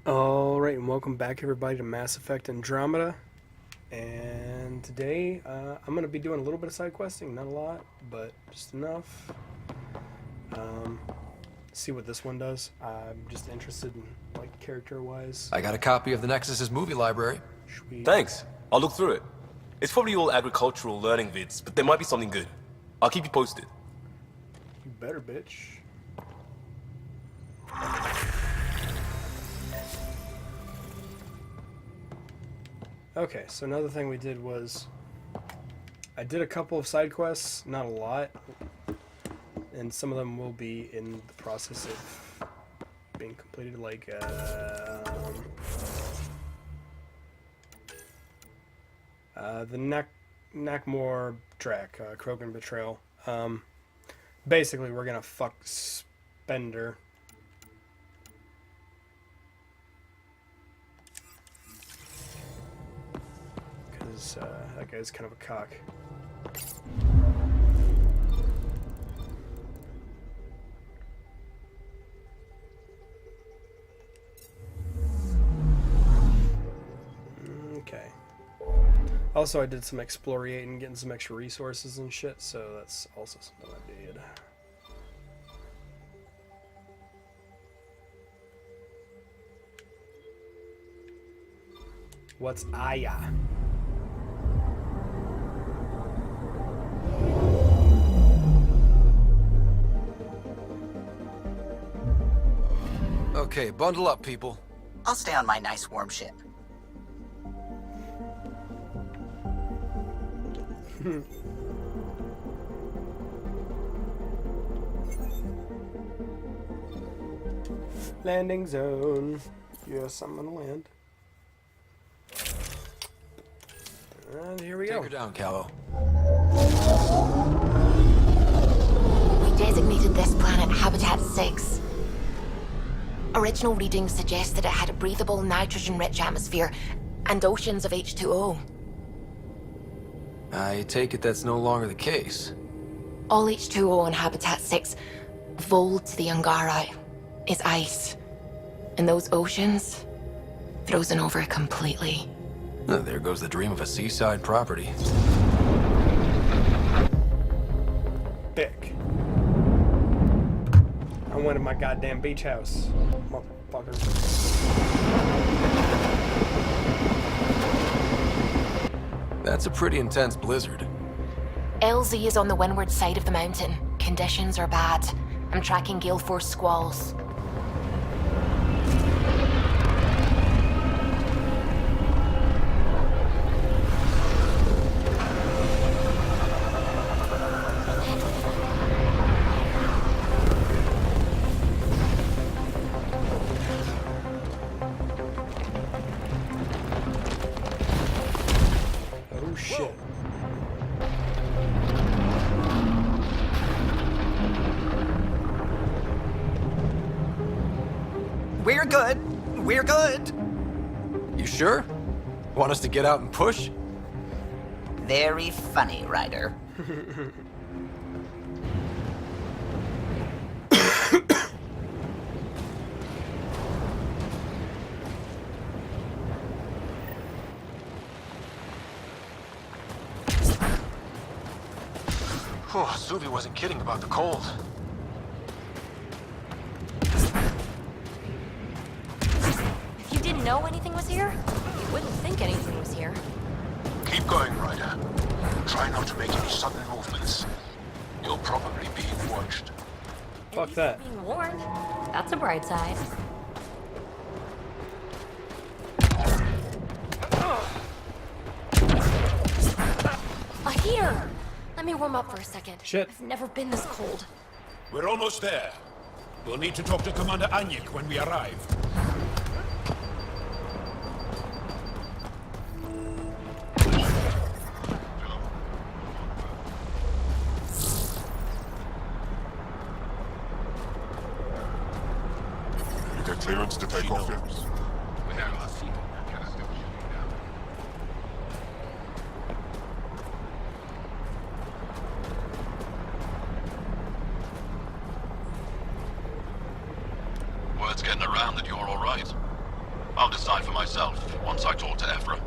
Alright, and welcome back everybody to Mass Effect Andromeda. And today, I'm going to be doing a little bit of side questing, not a lot, but just enough. Um, See what this one does. I'm just interested in, like, character-wise. I got a copy of the Nexus's movie library. Sweet. Thanks. I'll look through it. It's probably all agricultural learning vids, but there might be something good. I'll keep you posted. You better, bitch. Okay, so another thing we did was I did a couple of side quests, not a lot, and some of them will be in the process of being completed, like the Nakmor track, Krogan Betrayal. Basically, we're gonna fuck Spender. Because that guy's kind of a cock. Okay. Also, I did some explorating, getting some extra resources and shit, so that's also something I did. What's Aya? Okay, bundle up, people. I'll stay on my nice warm ship. Landing zone. Yes, I'm gonna land. And here we go. Take her down, Callow. We designated this planet Habitat 6. Original readings suggest that it had a breathable, nitrogen-rich atmosphere and oceans of H2O. I take it that's no longer the case. All H2O on Habitat 6, vol to the Angara, is ice. And those oceans, frozen over completely. There goes the dream of a seaside property. Dick. I wanted my goddamn beach house, motherfucker. That's a pretty intense blizzard. LZ is on the windward side of the mountain. Conditions are bad. I'm tracking gale force squalls. Oh shit. We're good. We're good. You sure? Want us to get out and push? Very funny, Ryder. Oh, Suvi wasn't kidding about the cold. If you didn't know anything was here, you wouldn't think anything was here. Keep going, Ryder. Try not to make any sudden movements. You're probably being watched. At Fuck least that. you're being warned. That's a bright side. A heater! Let me warm up for a second. Shit. I've never been this cold. We're almost there. We'll need to talk to Commander Anyik when we arrive. You get clearance to take off yet? Word's getting around that you're all right. I'll decide for myself once I talk to Ephra.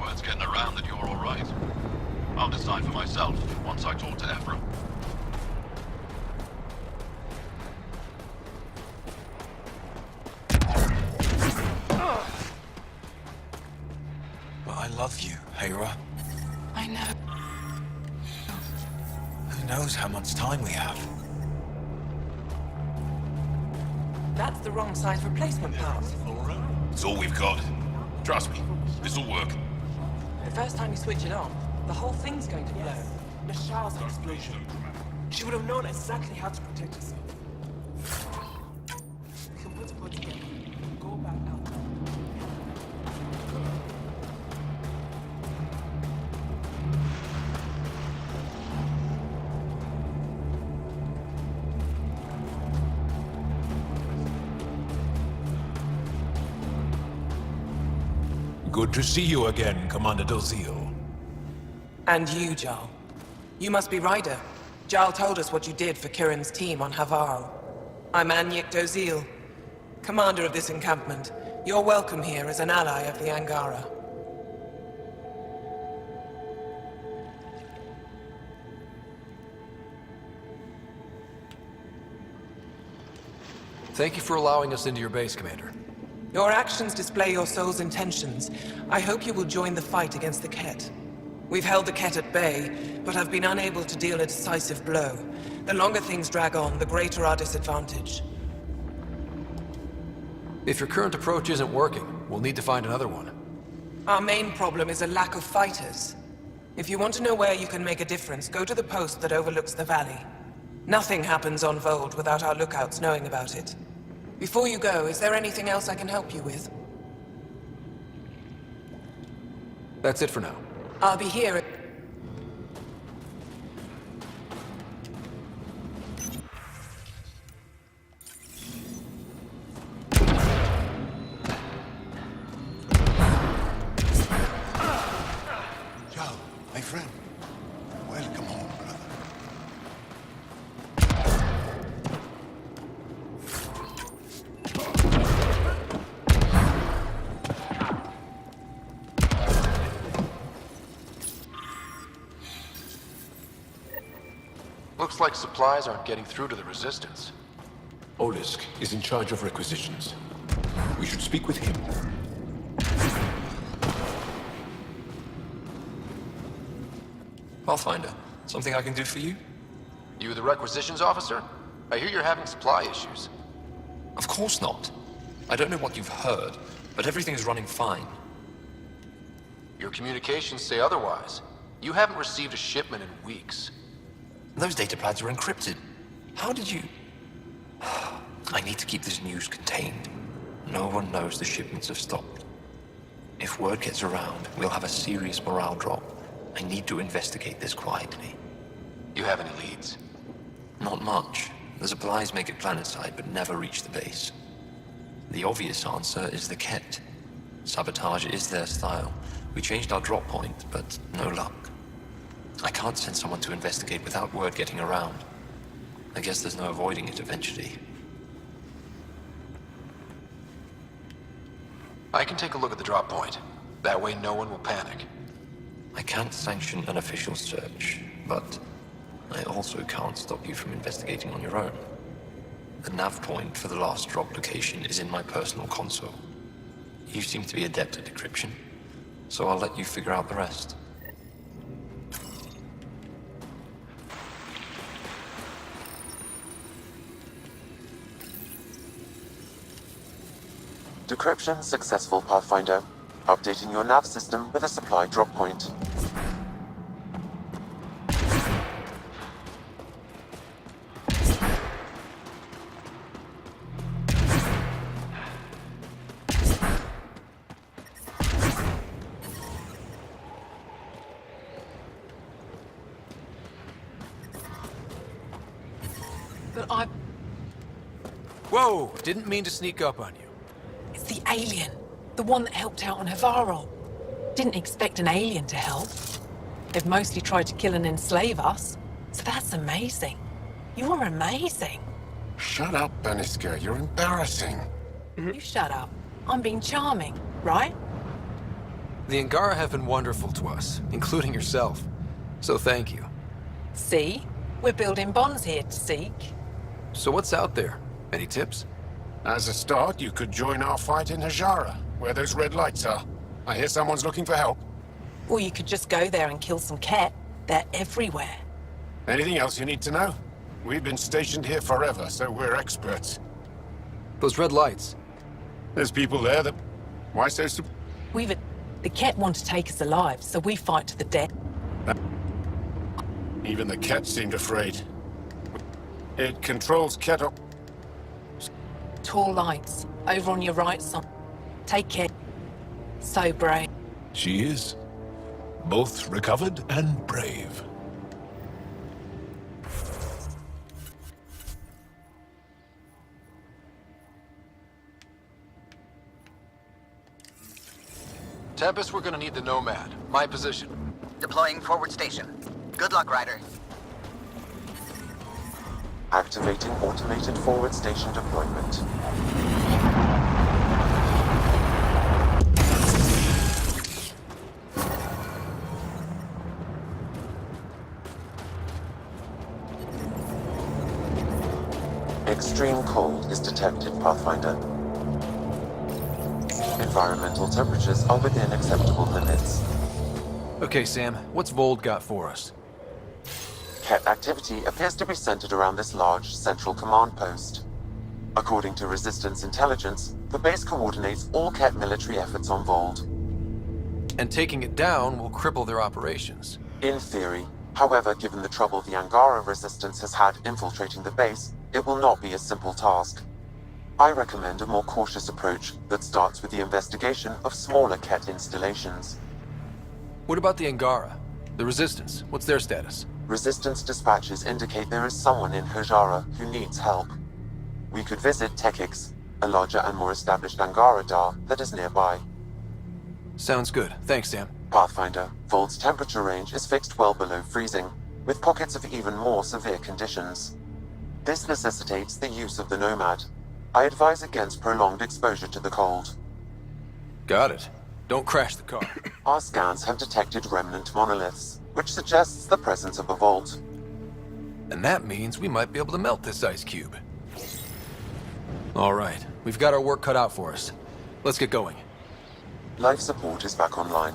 Word's getting around that you're all right. I'll decide for myself once I talk to Ephra. But I love you, Hera. I know. Who knows how much time we have? That's the wrong size replacement part. It's all we've got. Trust me, this'll work. The first time you switch it on, the whole thing's going to blow. Michelle's explosion. She would have known exactly how to protect herself. We can put it all together. Go back out. Good to see you again, Commander Dozil. And you, Jarl. You must be Ryder. Jarl told us what you did for Kirin's team on Havarl. I'm Anyek Dozil, commander of this encampment. You're welcome here as an ally of the Angara. Thank you for allowing us into your base, Commander. Your actions display your soul's intentions. I hope you will join the fight against the Ket. We've held the Ket at bay, but have been unable to deal a decisive blow. The longer things drag on, the greater our disadvantage. If your current approach isn't working, we'll need to find another one. Our main problem is a lack of fighters. If you want to know where you can make a difference, go to the post that overlooks the valley. Nothing happens on Vold without our lookouts knowing about it. Before you go, is there anything else I can help you with? That's it for now. I'll be here at... Jarl, my friend. Welcome home, brother. Looks like supplies aren't getting through to the Resistance. Olisk is in charge of requisitions. We should speak with him. Pathfinder, something I can do for you? You the requisitions officer? I hear you're having supply issues. Of course not. I don't know what you've heard, but everything's running fine. Your communications say otherwise. You haven't received a shipment in weeks. Those datapads are encrypted. How did you... I need to keep this news contained. No one knows the shipments have stopped. If word gets around, we'll have a serious morale drop. I need to investigate this quietly. You have any leads? Not much. The supplies make it planetside, but never reach the base. The obvious answer is the Ket. Sabotage is their style. We changed our drop point, but no luck. I can't send someone to investigate without word getting around. I guess there's no avoiding it eventually. I can take a look at the drop point. That way no one will panic. I can't sanction an official search, but I also can't stop you from investigating on your own. The nav point for the last drop location is in my personal console. You seem to be adept at decryption, so I'll let you figure out the rest. Decryption successful, Pathfinder. Updating your nav system with a supply drop point. But I... Whoa! Didn't mean to sneak up on you. It's the alien. The one that helped out on Havarl. Didn't expect an alien to help. They've mostly tried to kill and enslave us. So that's amazing. You are amazing. Shut up, Baniska. You're embarrassing. You shut up. I'm being charming, right? The Angara have been wonderful to us, including yourself. So thank you. See? We're building bonds here to seek. So what's out there? Any tips? As a start, you could join our fight in Hajara, where those red lights are. I hear someone's looking for help. Or you could just go there and kill some Ket. They're everywhere. Anything else you need to know? We've been stationed here forever, so we're experts. Those red lights. There's people there that... Why so... The Ket want to take us alive, so we fight to the death. Even the Ket seemed afraid. It controls Ket... Tall lights. Over on your right side. Take care. So brave. She is. Both recovered and brave. Tempest, we're gonna need the Nomad. My position. Deploying forward station. Good luck, Ryder. Activating automated forward station deployment. Extreme cold is detected, Pathfinder. Environmental temperatures are within acceptable limits. Okay, Sam, what's Vold got for us? Ket activity appears to be centered around this large central command post. According to Resistance intelligence, the base coordinates all Ket military efforts on Vold. And taking it down will cripple their operations. In theory. However, given the trouble the Angara Resistance has had infiltrating the base, it will not be a simple task. I recommend a more cautious approach that starts with the investigation of smaller Ket installations. What about the Angara? The Resistance, what's their status? Resistance dispatches indicate there is someone in Hajara who needs help. We could visit Tekix, a larger and more established Angara Dar that is nearby. Sounds good. Thanks, Sam. Pathfinder, Vold's temperature range is fixed well below freezing, with pockets of even more severe conditions. This necessitates the use of the Nomad. I advise against prolonged exposure to the cold. Got it. Don't crash the car. Our scans have detected remnant monoliths, which suggests the presence of a vault. And that means we might be able to melt this ice cube. All right, we've got our work cut out for us. Let's get going. Life support is back online.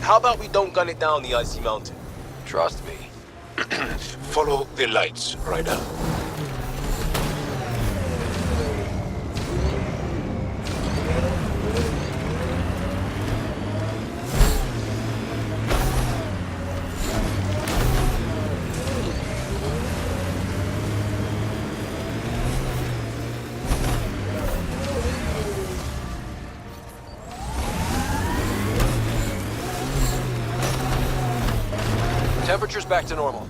How about we don't gun it down the icy mountain? Trust me. Follow the lights, Ryder. Temperature's back to normal.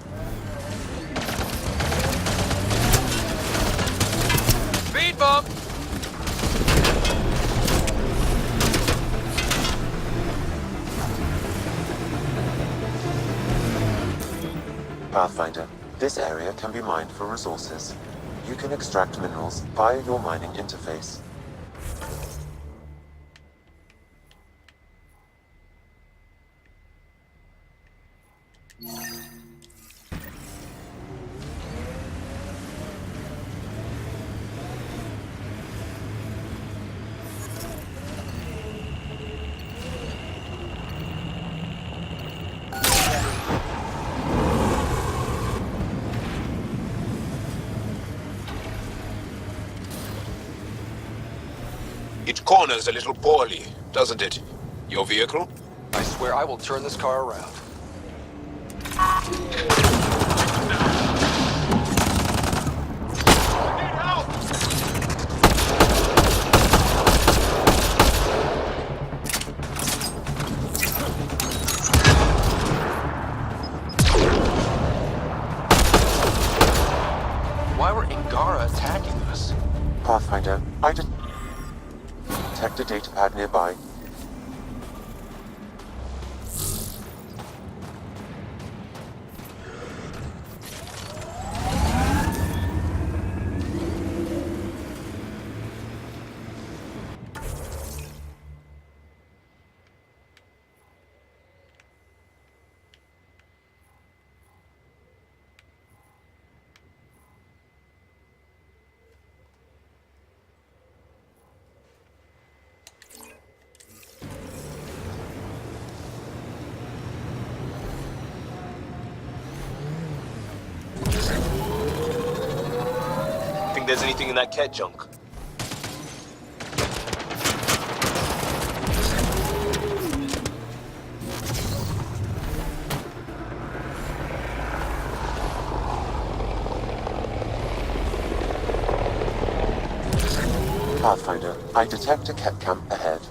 Speed bump! Pathfinder, this area can be mined for resources. You can extract minerals via your mining interface. It corners a little poorly, doesn't it? Your vehicle? I swear I will turn this car around. Why were Angara attacking us? Pathfinder, I detect a datapad nearby. Think there's anything in that cat junk? Pathfinder, I detect a cat camp ahead.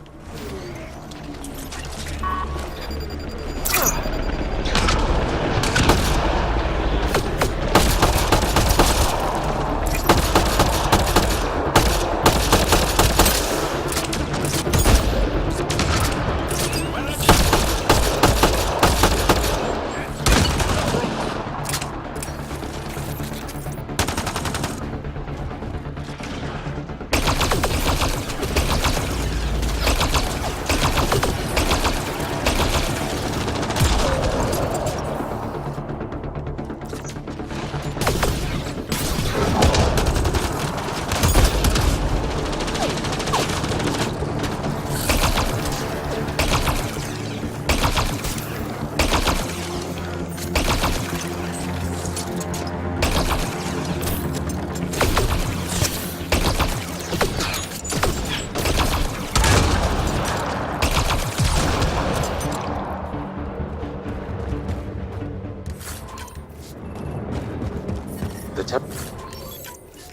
The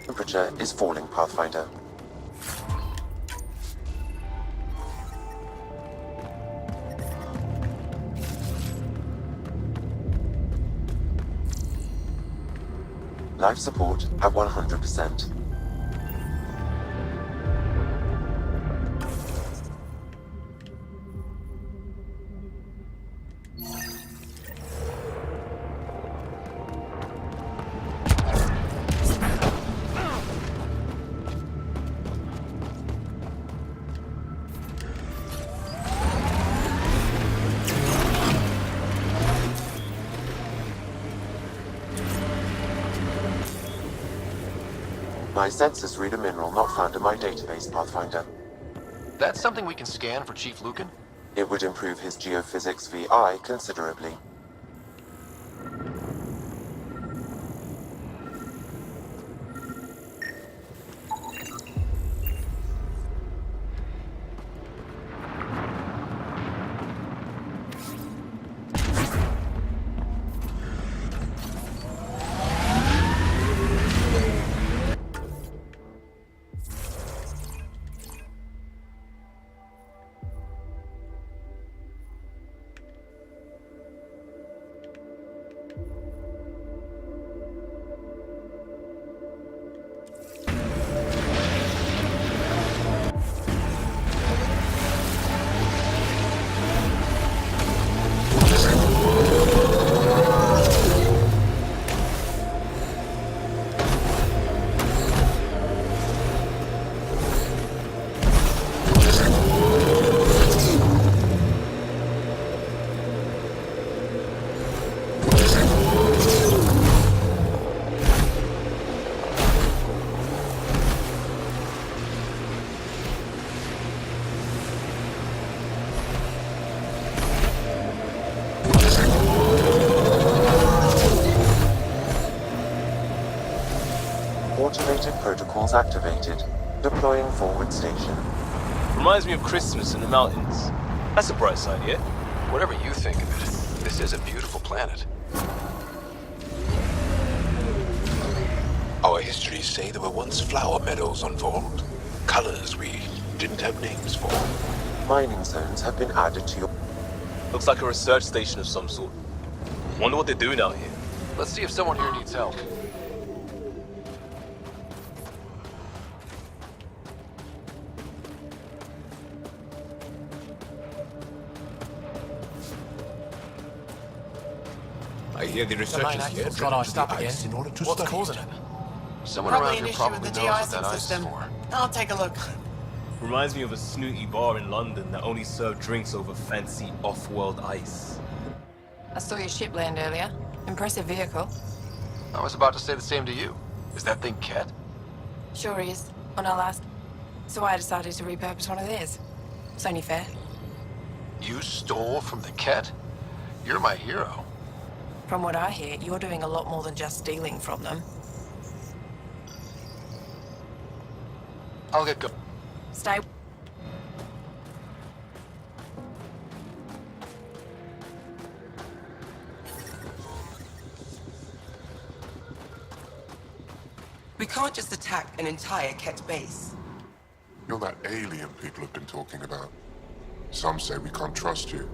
temperature is falling, Pathfinder. Life support at 100%. My sensors read a mineral not found in my database, Pathfinder. That's something we can scan for Chief Lucan? It would improve his geophysics VI considerably. Automated protocols activated. Deploying forward station. Reminds me of Christmas in the mountains. That's a bright side, yeah? Whatever you think of it, this is a beautiful planet. Our histories say there were once flower meadows on Vold. Colors we didn't have names for. Mining zones have been added to your... Looks like a research station of some sort. Wonder what they're doing out here. Let's see if someone here needs help. I hear the researchers here got iced the up ice again. in order to What's study causing it. it? Someone Probably around an here issue probably with the knows what de-icing that ice is system. for. I'll take a look. Reminds me of a snooty bar in London that only served drinks over fancy off-world ice. I saw your ship land earlier. Impressive vehicle. I was about to say the same to you. Is that thing Ket? Sure is. On our last... So I decided to repurpose one of theirs. It's only fair. You stole from the Ket? You're my hero. From what I hear, you're doing a lot more than just stealing from them. I'll get going. Stay. We can't just attack an entire Ket base. You're that alien people have been talking about. Some say we can't trust you.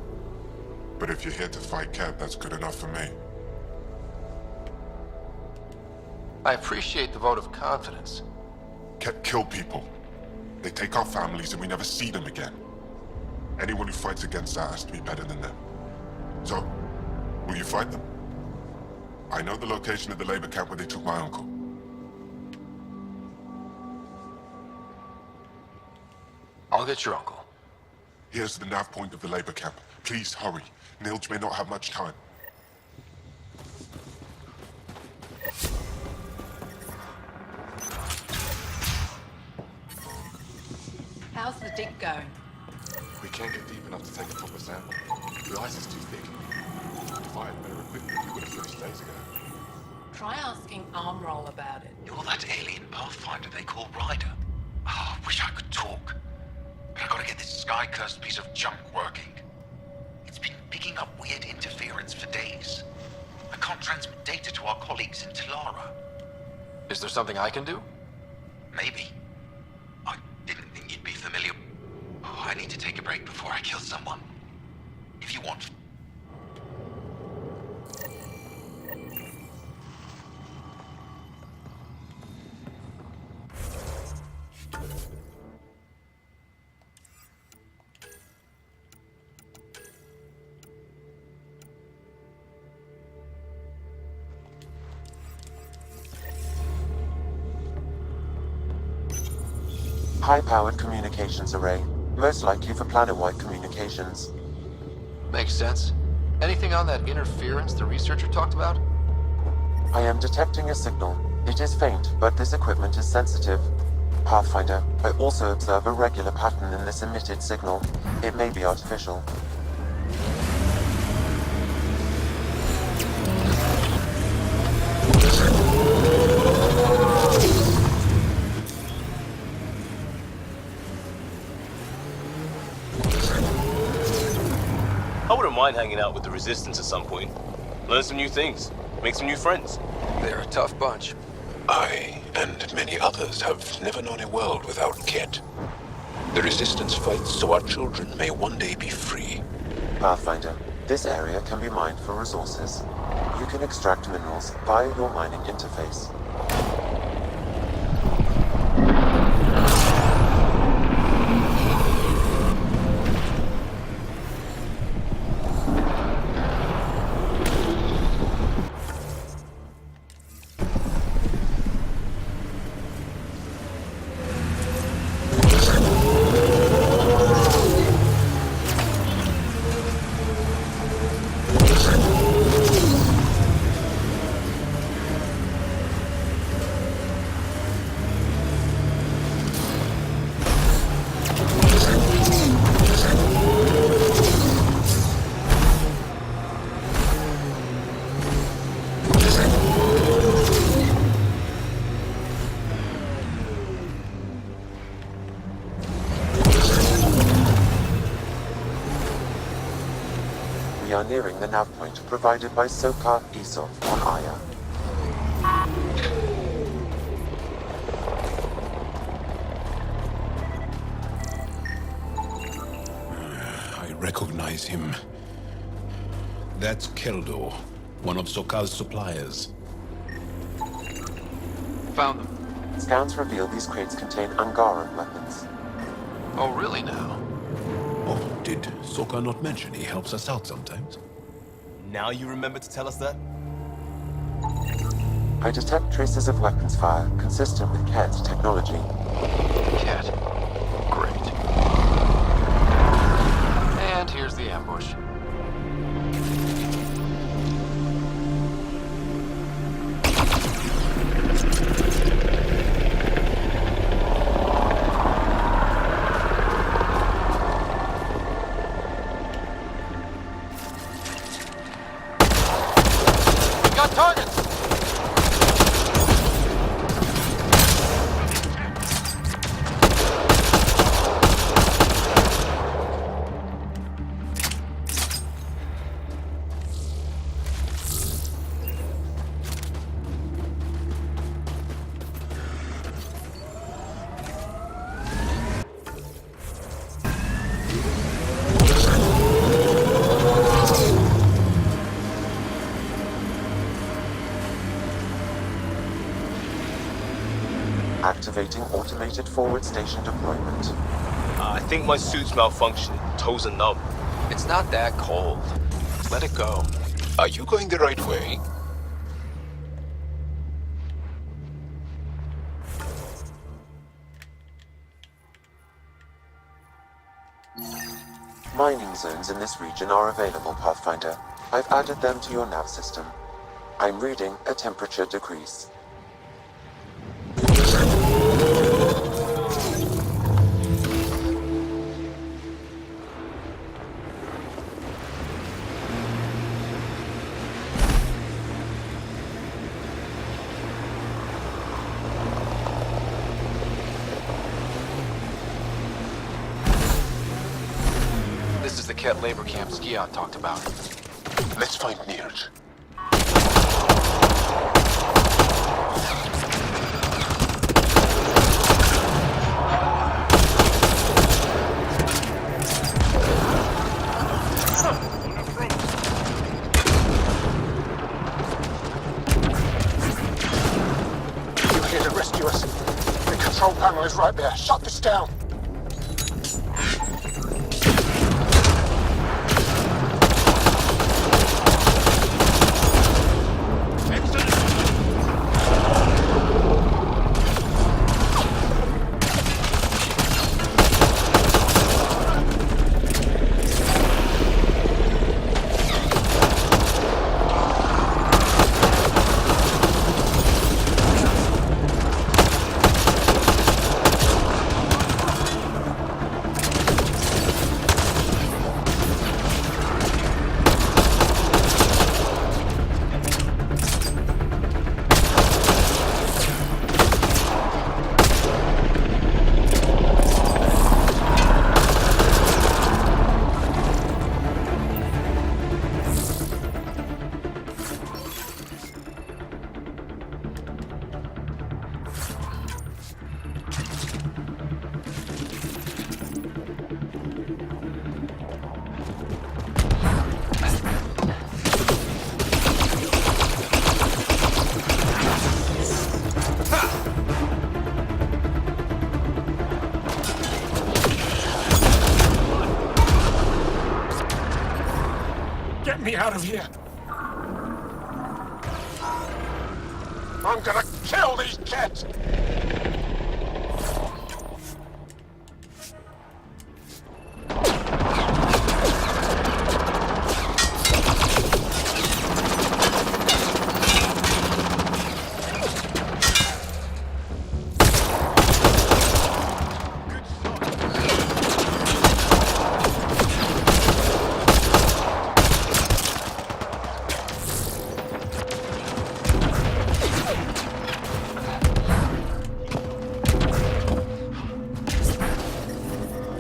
But if you're here to fight Ket, that's good enough for me. I appreciate the vote of confidence. Ket kill people. They take our families and we never see them again. Anyone who fights against that has to be better than them. So, will you fight them? I know the location of the labor camp where they took my uncle. I'll get your uncle. Here's the nav point of the labor camp. Please hurry. Nilge may not have much time. How's the dig going? We can't get deep enough to take a proper sample. The ice is too thick. If I had better equipment, we would have finished days ago. Try asking Armroll about it. You're that alien pathfinder they call Ryder. Oh, I wish I could talk. But I gotta get this sky-cursed piece of junk working. It's been picking up weird interference for days. I can't transmit data to our colleagues in Talara. Is there something I can do? Maybe. I didn't think you'd be familiar. Oh, I need to take a break before I kill someone. If you want. High-powered communications array, most likely for planet-wide communications. Makes sense. Anything on that interference the researcher talked about? I am detecting a signal. It is faint, but this equipment is sensitive. Pathfinder, I also observe a regular pattern in this emitted signal. It may be artificial. I wouldn't mind hanging out with the Resistance at some point. Learn some new things. Make some new friends. They're a tough bunch. I, and many others, have never known a world without Ket. The Resistance fights so our children may one day be free. Pathfinder, this area can be mined for resources. You can extract minerals via your mining interface. We are nearing the nav point provided by Sokar Isov on Aya. I recognize him. That's Keldo, one of Sokal's suppliers. Found them. Scans reveal these crates contain Angaran weapons. Oh, really now? Oh, did Sokal not mention he helps us out sometimes? Now you remember to tell us that? I detect traces of weapons fire consistent with Ket's technology. Ket. Great. And here's the ambush. Got targets! Activating automated forward station deployment. I think my suit's malfunctioning. Toes are numb. It's not that cold. Let it go. Are you going the right way? Mining zones in this region are available, Pathfinder. I've added them to your nav system. I'm reading a temperature decrease. This is the Ket labor camp Skiot talked about. Let's find Nirj. You're here to rescue us. The control panel is right there. Shut this down. Get me out of here! I'm gonna kill these kids!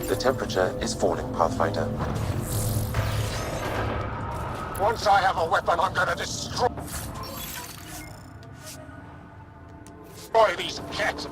The temperature is falling, Pathfinder. Once I have a weapon, I'm gonna destroy these cats!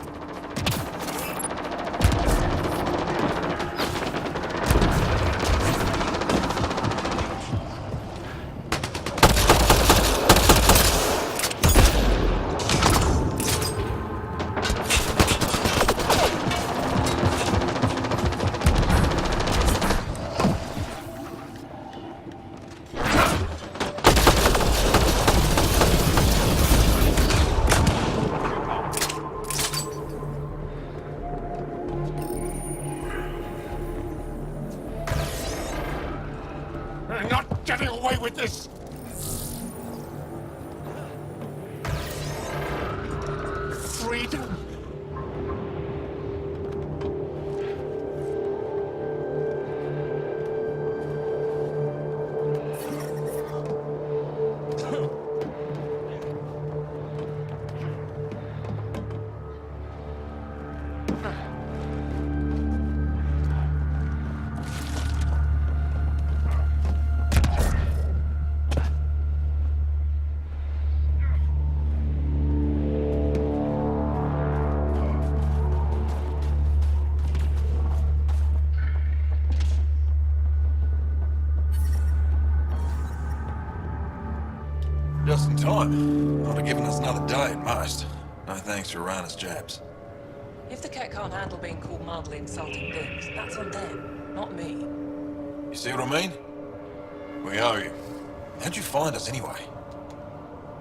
You're not getting away with this! Freedom! Just in time. Would have given us another day at most. No thanks for Rana's jabs. If the Ket can't handle being called mildly insulting things, that's on them, not me. You see what I mean? We owe you. How'd you find us anyway?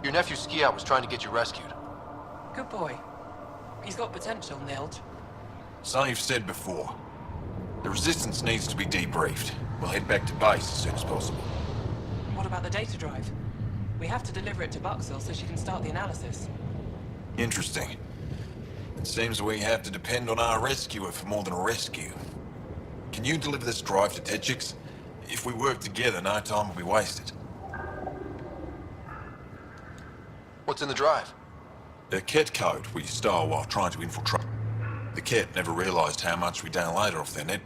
Your nephew Ski-Out was trying to get you rescued. Good boy. He's got potential, Nilge. Something you've said before. The Resistance needs to be debriefed. We'll head back to base as soon as possible. What about the data drive? We have to deliver it to Buxel so she can start the analysis. Interesting. It seems we have to depend on our rescuer for more than a rescue. Can you deliver this drive to Tetchix? If we work together, no time will be wasted. What's in the drive? A Ket code we stole while trying to infiltrate. The Ket never realized how much we downloaded off their net.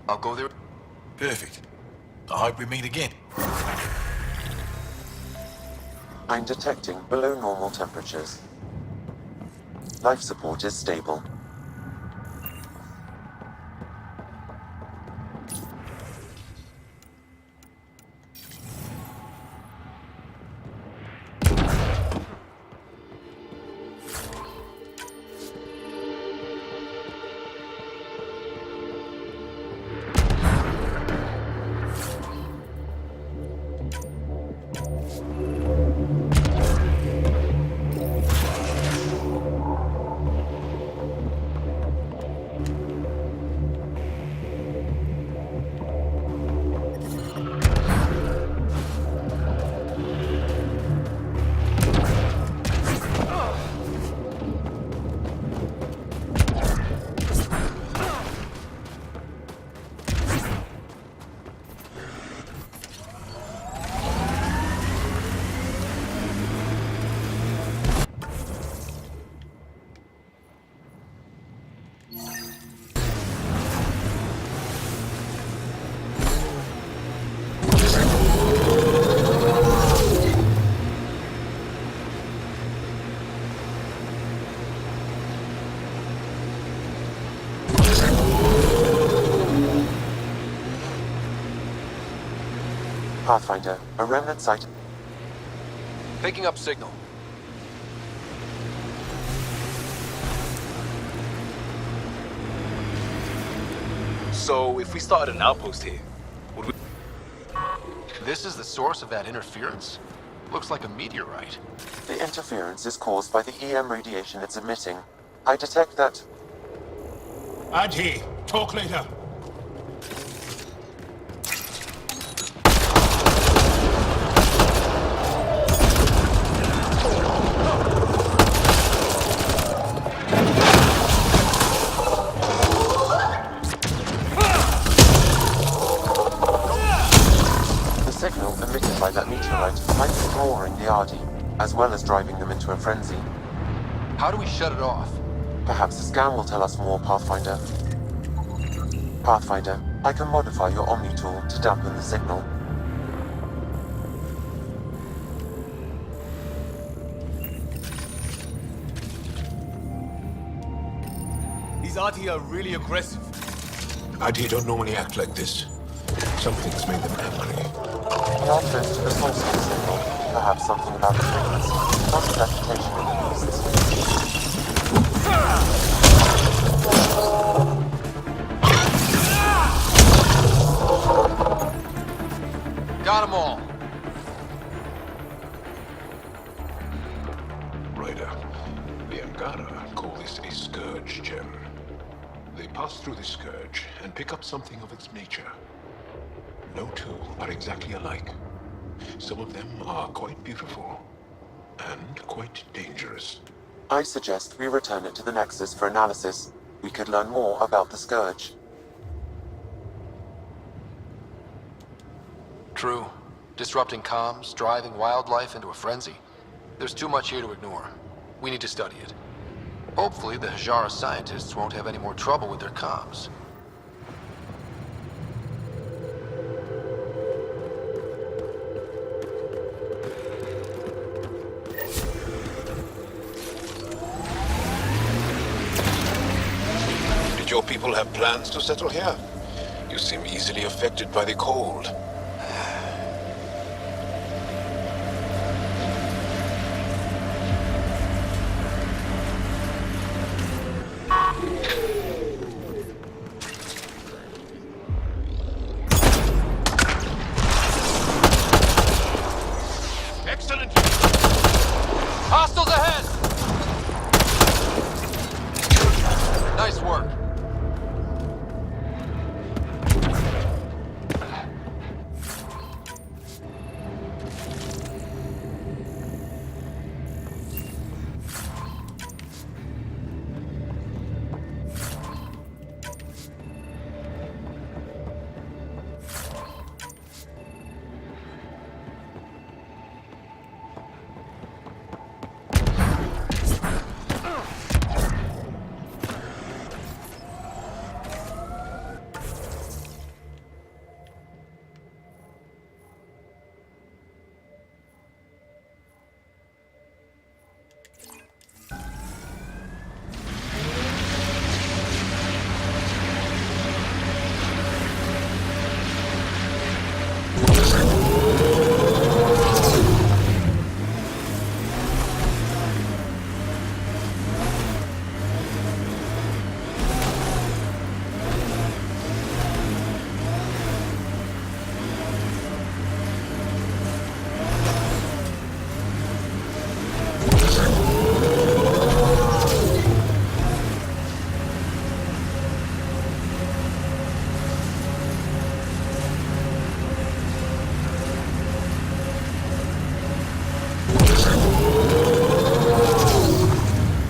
I'll go there. Perfect. I hope we meet again. I'm detecting below normal temperatures. Life support is stable. Pathfinder, a remnant site. Picking up signal. So, if we started an outpost here, would we... This is the source of that interference? Looks like a meteorite. The interference is caused by the EM radiation it's emitting. I detect that... Adhi, talk later. The signal emitted by that meteorite might be drawing the Ardi, as well as driving them into a frenzy. How do we shut it off? Perhaps the scan will tell us more, Pathfinder. Pathfinder, I can modify your Omni tool to dampen the signal. These Arti are really aggressive. Adi don't normally act like this. Something's made them angry. Not close to the source of the signal. Perhaps something about the frequency. Not the reputation of the beasts. Got them all. Ryder, the Angara call this a scourge gem. They pass through the scourge and pick up something of its nature. No two are exactly alike. Some of them are quite beautiful and quite dangerous. I suggest we return it to the Nexus for analysis. We could learn more about the Scourge. True. Disrupting comms, driving wildlife into a frenzy. There's too much here to ignore. We need to study it. Hopefully the Hajara scientists won't have any more trouble with their comms. Did your people have plans to settle here? You seem easily affected by the cold. Excellent! Hostiles ahead! Nice work.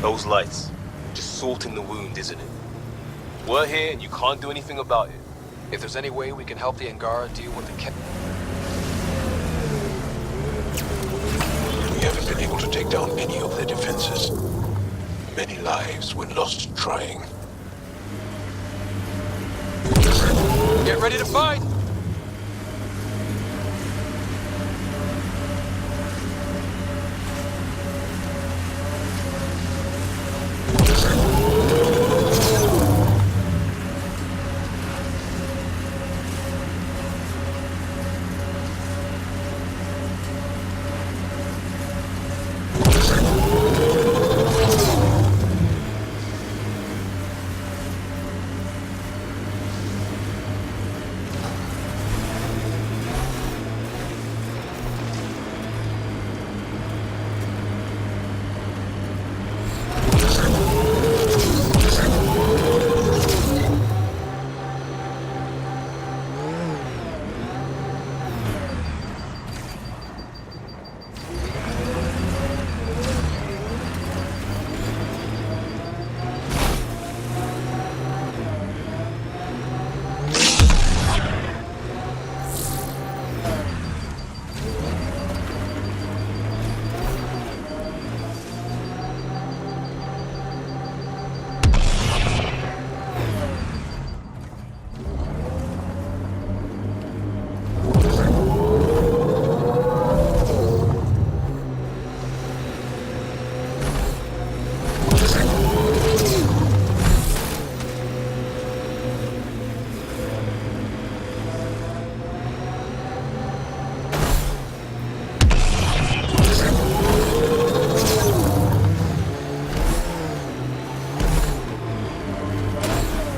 Those lights. Just salting the wound, isn't it? We're here and you can't do anything about it. If there's any way we can help the Angara deal with the We haven't been able to take down any of their defenses. Many lives were lost trying. Get ready to fight!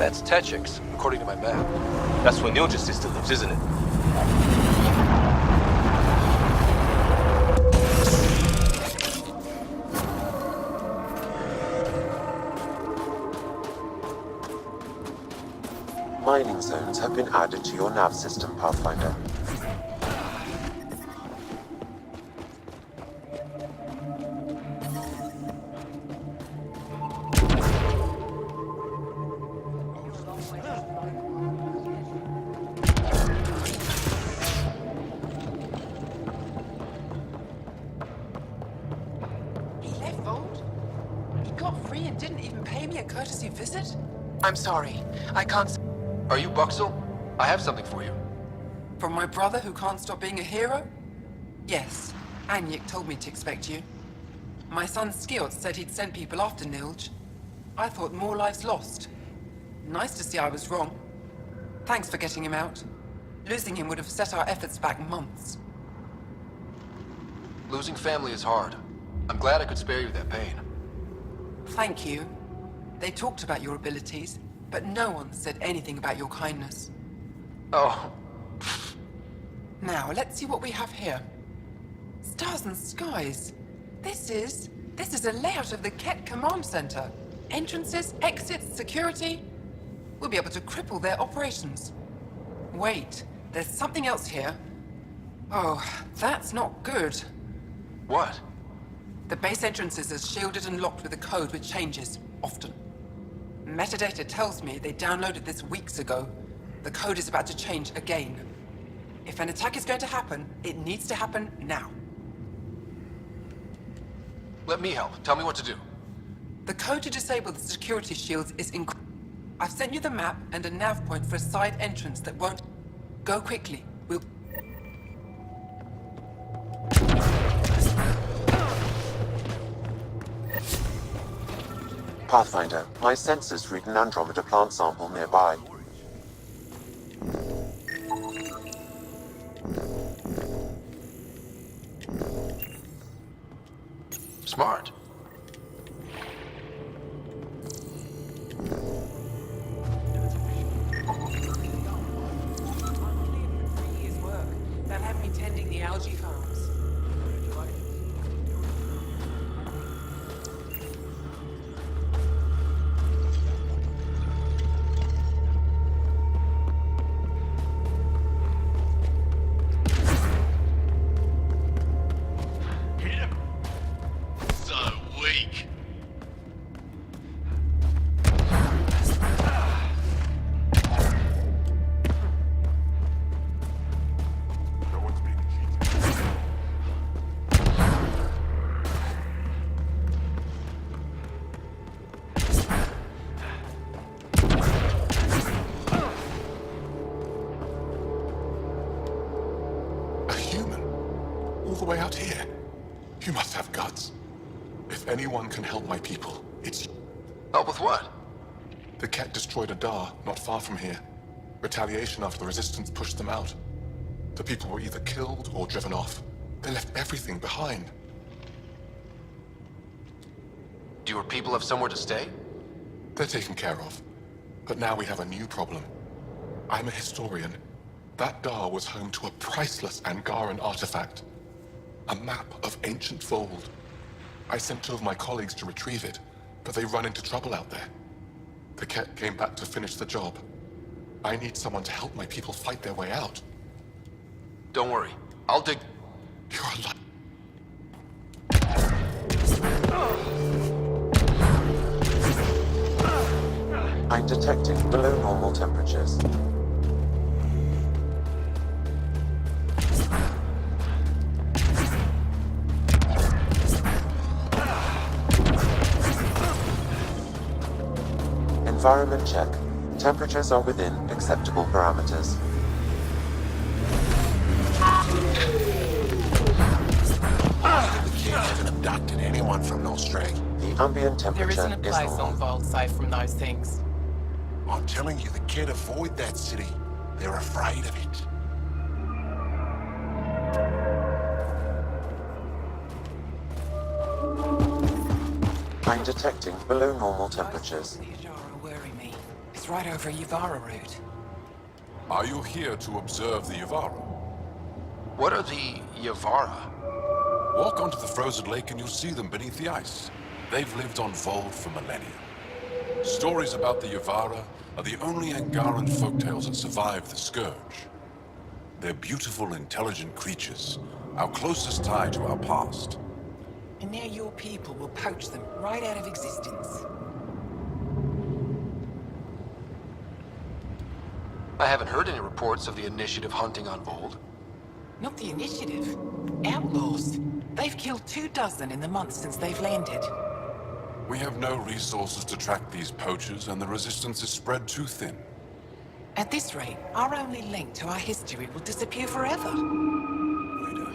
That's Techix, according to my map. That's where Nilja's sister lives, isn't it? Mining zones have been added to your nav system, Pathfinder. I'm sorry. I can't... Are you Buxel? I have something for you. From my brother who can't stop being a hero? Yes. Anyik told me to expect you. My son Skjort said he'd send people after Nilj. I thought more lives lost. Nice to see I was wrong. Thanks for getting him out. Losing him would have set our efforts back months. Losing family is hard. I'm glad I could spare you that pain. Thank you. They talked about your abilities, but no one said anything about your kindness. Oh. Now, let's see what we have here. Stars and skies. This is a layout of the Ket Command Center. Entrances, exits, security. We'll be able to cripple their operations. Wait, there's something else here. Oh, that's not good. What? The base entrances are shielded and locked with a code which changes, often. Metadata tells me they downloaded this weeks ago. The code is about to change again. If an attack is going to happen, it needs to happen now. Let me help. Tell me what to do. The code to disable the security shields is I've sent you the map and a nav point for a side entrance that won't... Go quickly. We'll... Pathfinder, my sensors read an Andromeda plant sample nearby. Smart. They'll have me tending the algae farms. All the way out here. You must have guts. If anyone can help my people, it's you. Help with what? The Ket destroyed a Dar not far from here. Retaliation after the Resistance pushed them out. The people were either killed or driven off. They left everything behind. Do your people have somewhere to stay? They're taken care of. But now we have a new problem. I'm a historian. That Dar was home to a priceless Angaran artifact. A map of ancient Vold. I sent two of my colleagues to retrieve it, but they run into trouble out there. The Ket came back to finish the job. I need someone to help my people fight their way out. Don't worry. I'll dig... You're alive. I'm detecting below normal temperatures. Environment check. Temperatures are within acceptable parameters. The kid haven't abducted anyone from Nostrand. The ambient temperature There isn't a is place normal. on Vold safe from those things. I'm telling you, the kid avoid that city. They're afraid of it. I'm detecting below normal temperatures. The Ajara worry me. It's right over Yuvara route. Are you here to observe the Yavara? What are the Yavara? Walk onto the frozen lake and you'll see them beneath the ice. They've lived on Vold for millennia. Stories about the Yavara are the only Angaran folktales that survive the Scourge. They're beautiful, intelligent creatures, our closest tie to our past. And now your people will poach them right out of existence. I haven't heard any reports of the Initiative hunting on Vold. Not the Initiative. Outlaws. They've killed 24 in the months since they've landed. We have no resources to track these poachers, and the resistance is spread too thin. At this rate, our only link to our history will disappear forever. Ryder,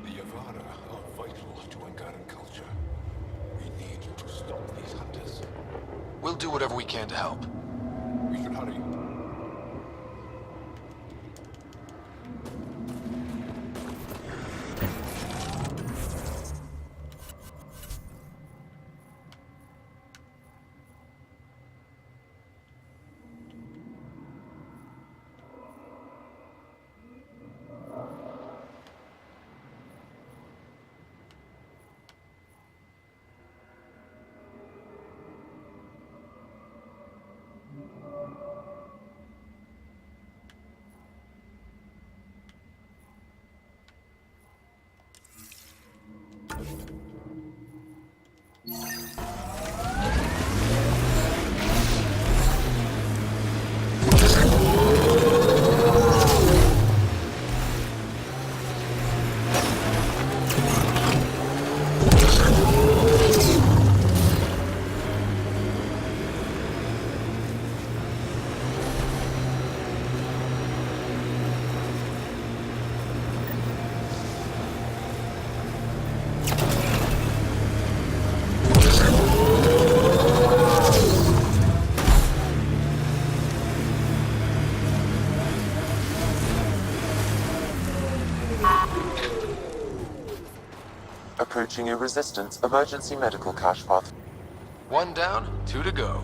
the Yavara are vital to Angaran culture. We need to stop these hunters. We'll do whatever we can to help. We should hurry. approaching a resistance emergency medical cache path. 1 down, 2 to go.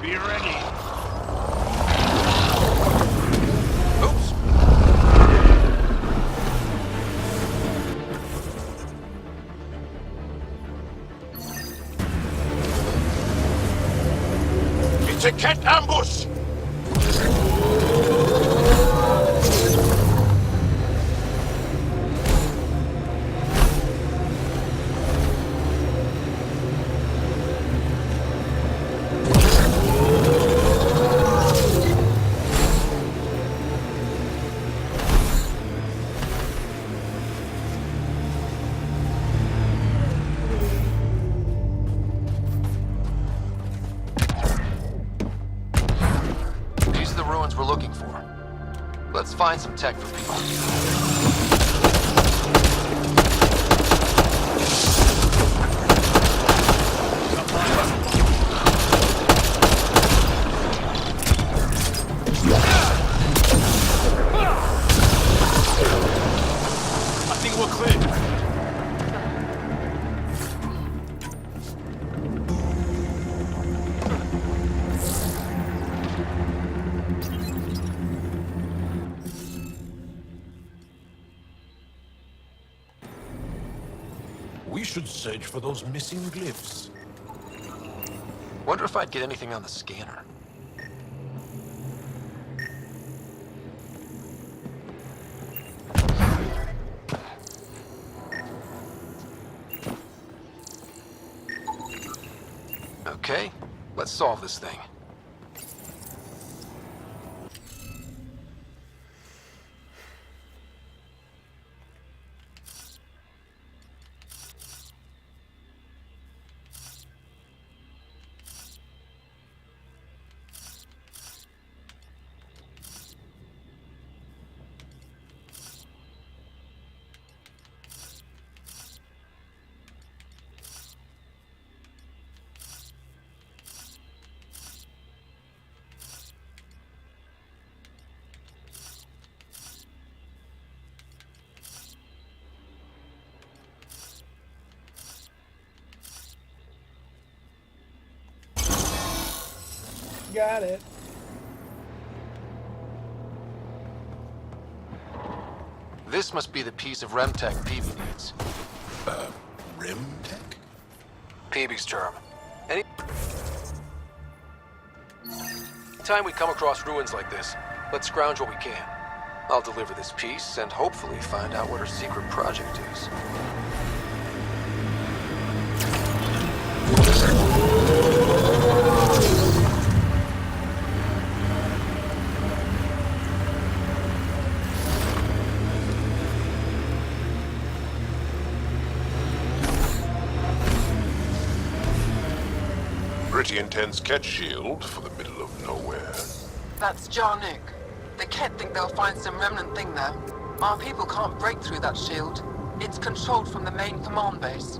Be ready. Oops. It's a cat ambush! These are the ruins we're looking for. Let's find some tech for people. I think we're clear. We should search for those missing glyphs. Wonder if I'd get anything on the scanner. Okay, let's solve this thing. Got it. This must be the piece of REM tech Peavy needs. REM tech? Peavy's term. Anytime we come across ruins like this, let's scrounge what we can. I'll deliver this piece and hopefully find out what her secret project is. Pretty intense cat shield for the middle of nowhere. That's Jarnik. The Kett think they'll find some remnant thing there. Our people can't break through that shield. It's controlled from the main command base.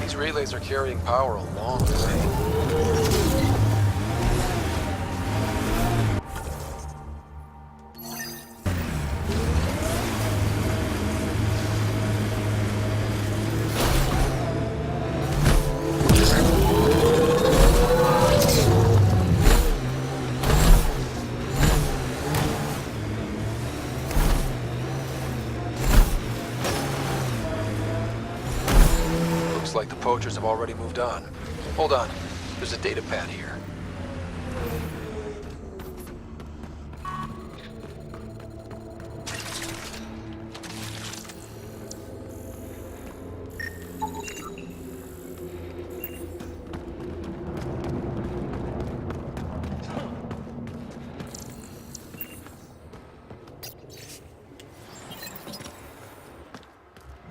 These relays are carrying power a long way. Looks like the poachers have already moved on. Hold on. There's a data pad here.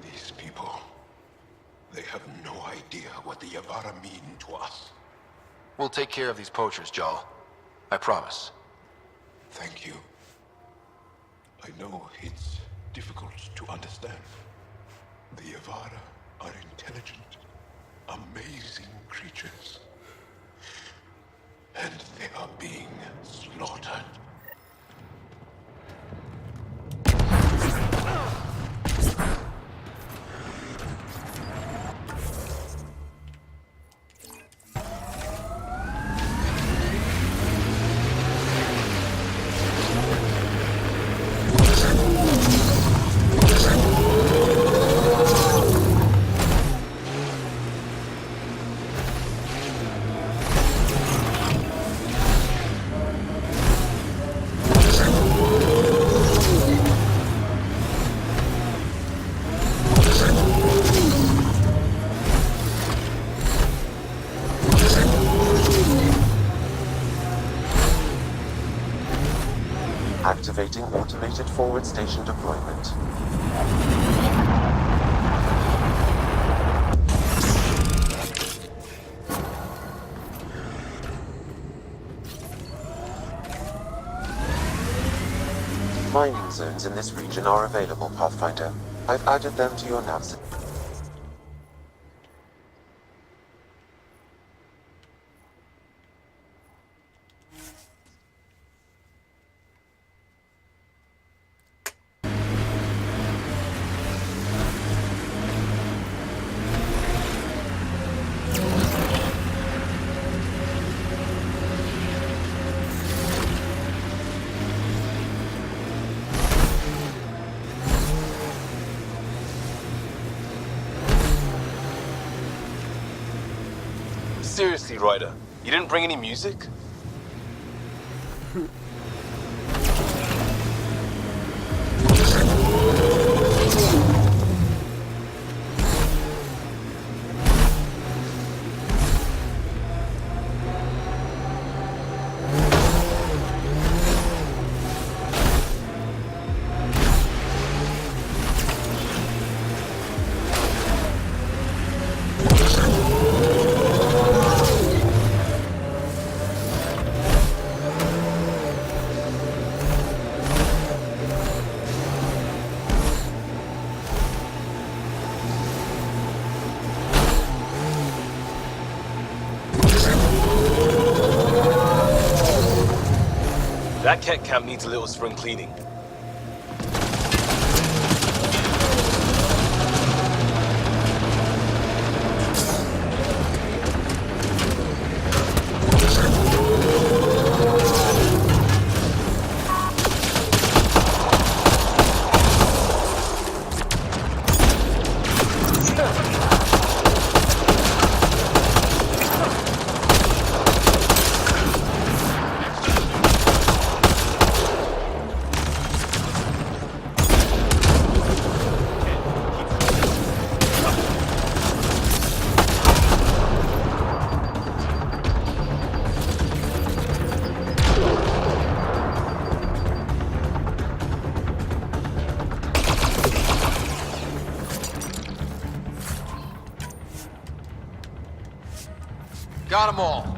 These people, they have no idea what the Yavara mean to us. We'll take care of these poachers, Jal. I promise. Thank you. I know it's difficult to understand. The Avada are intelligent, amazing creatures. And they are being slaughtered. Activating automated forward station deployment. Mining zones in this region are available, Pathfinder. I've added them to your nav system. Seriously, Ryder, you didn't bring any music? That cat camp needs a little spring cleaning. Got them all.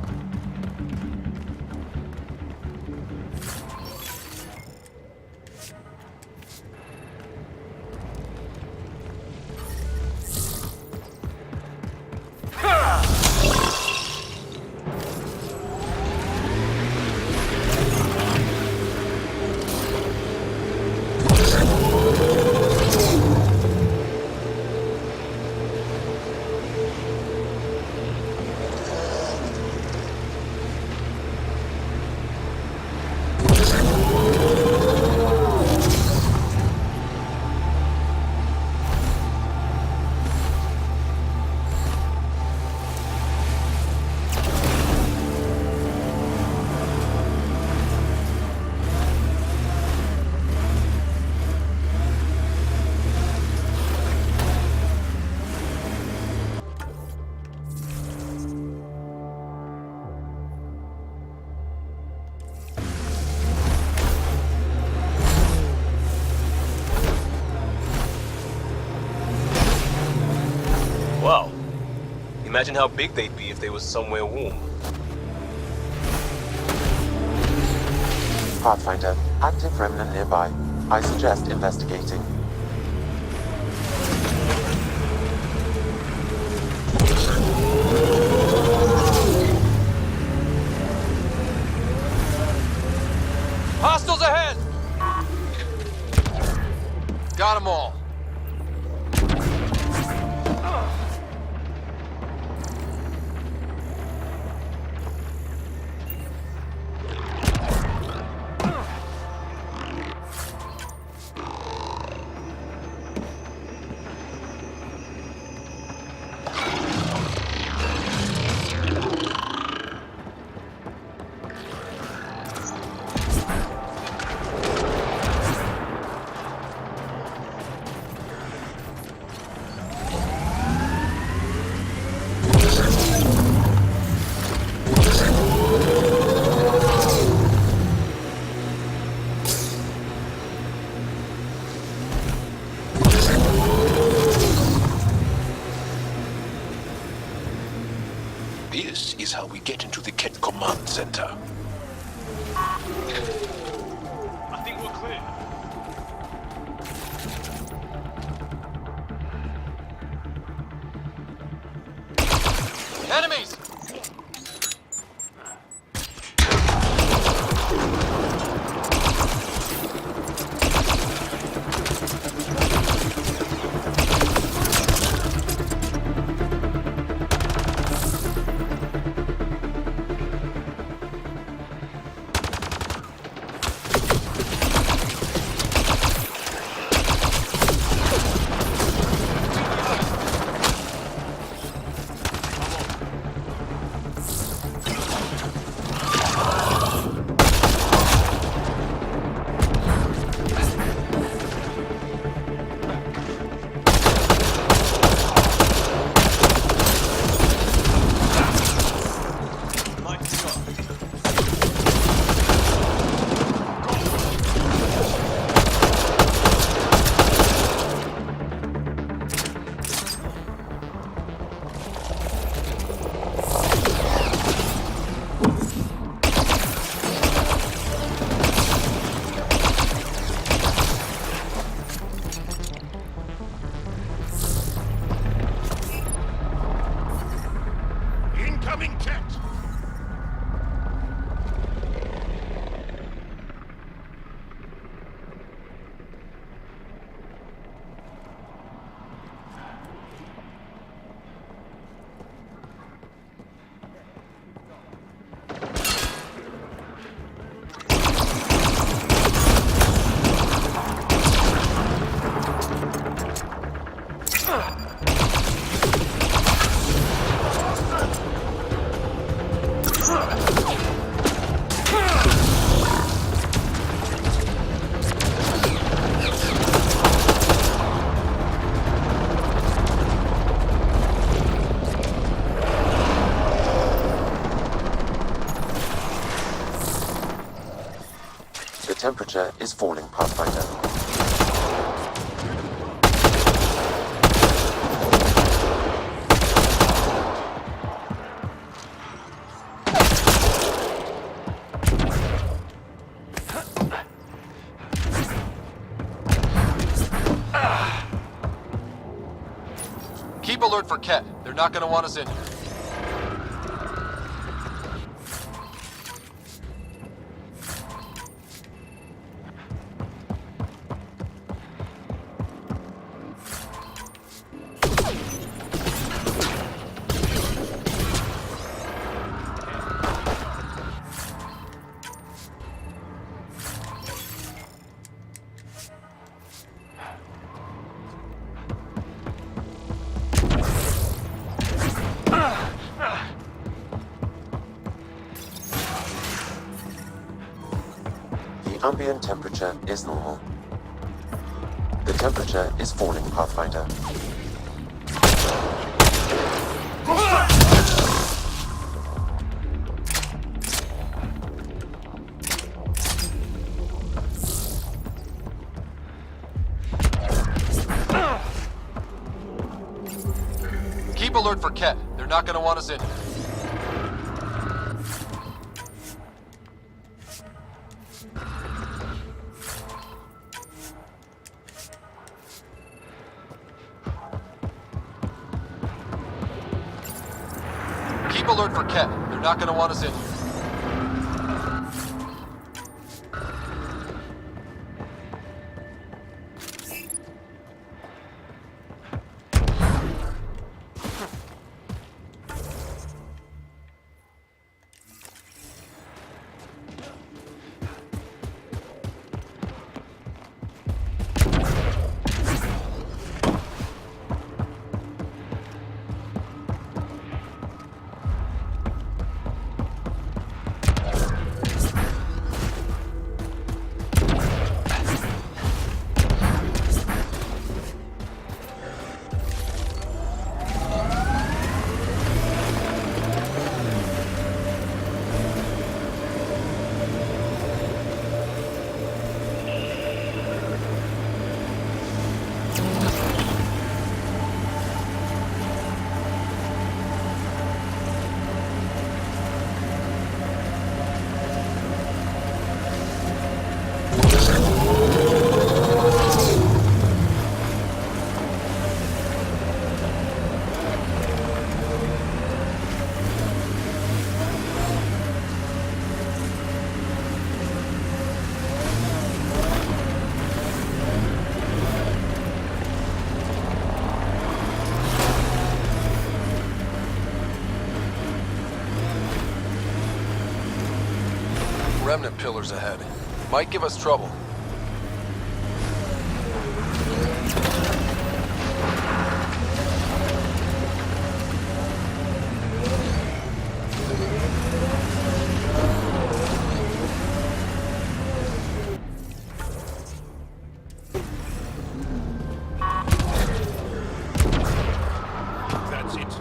Wow. Imagine how big they'd be if they were somewhere warm. Pathfinder, active remnant nearby. I suggest investigating. Hostiles ahead! Got them all. This is how we get into the Ket Command Center. I think we're clear. Enemies! Incoming Ket! The temperature is falling, Pathfinder. Keep alert for Ket. They're not gonna want us in here. The ambient temperature is normal. The temperature is falling, Pathfinder. Keep alert for Ket. They're not gonna want us in here. Keep alert for Ket. They're not gonna want us in here. Remnant pillars ahead. Might give us trouble. That's it.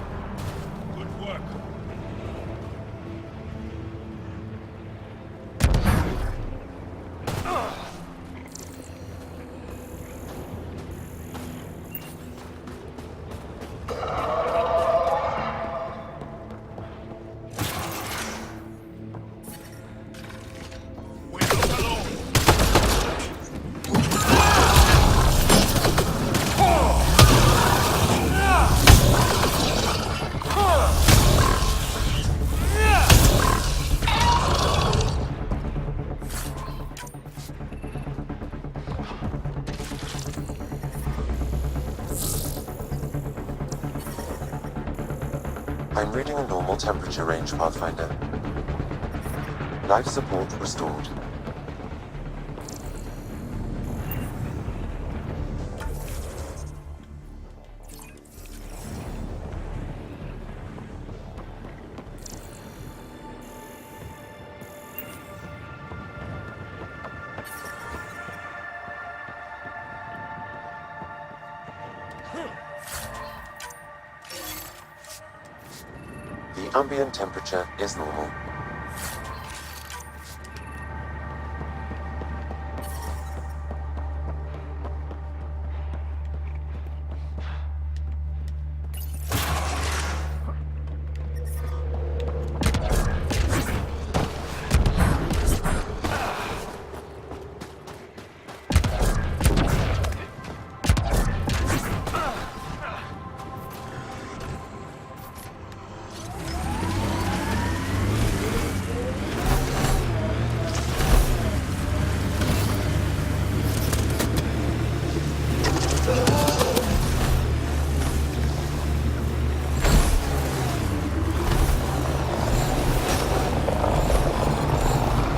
Good work. I'm reading a normal temperature range, Pathfinder. Life support restored. The ambient temperature is normal.